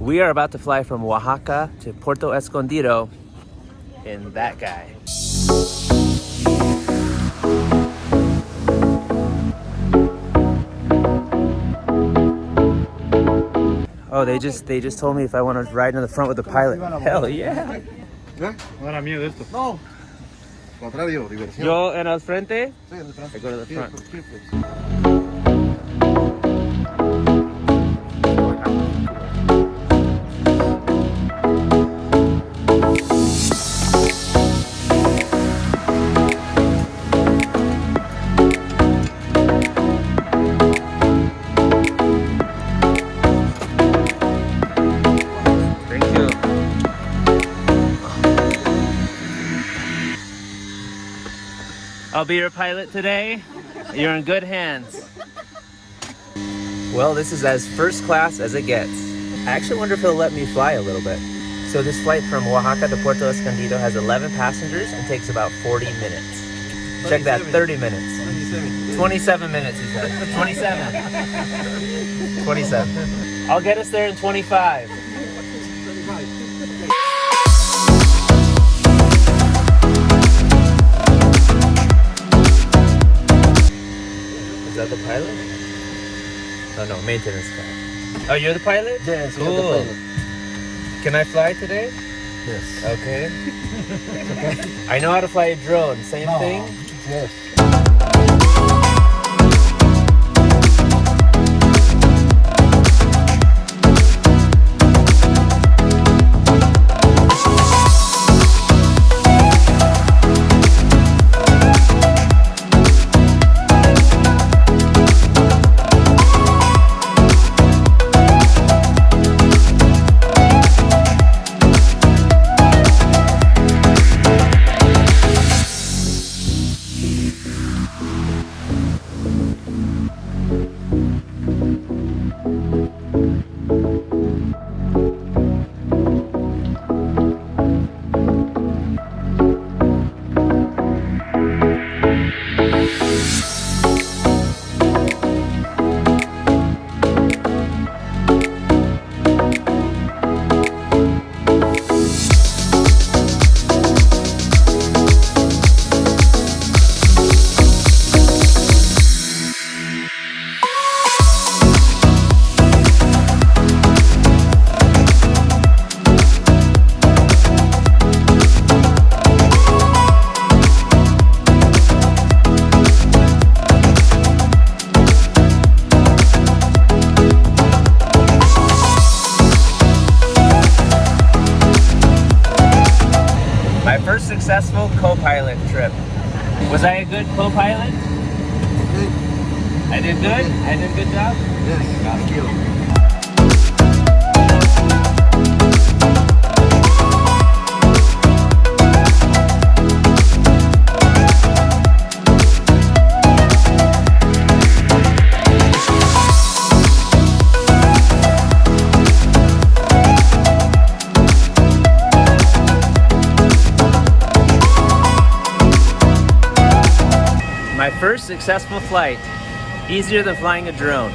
We are about to fly from Oaxaca to Puerto Escondido in that guy. Oh, they just told me if I want to ride in the front with the pilot. Hell yeah. Ahora miedo esto. No. Contrario, diversión. Yo en el frente. Sí, en el frente. I go to the front. I'll be your pilot today. You're in good hands. Well, this is as first class as it gets. I actually wonder if he'll let me fly a little bit. So this flight from Oaxaca to Puerto Escondido has 11 passengers and takes about 40 minutes. Check that, 30 minutes. 27 minutes, he said. 27. 27. I'll get us there in 25. Is that the pilot? Oh no, maintenance guy. Oh, you're the pilot? Yes, cool. you're the pilot. Can I fly today? Yes. Okay. I know how to fly a drone. Same thing? Yes. Successful co-pilot trip. Was I a good co-pilot? I did good? I did a good job? Yes. Thank you. My first successful flight. Easier than flying a drone.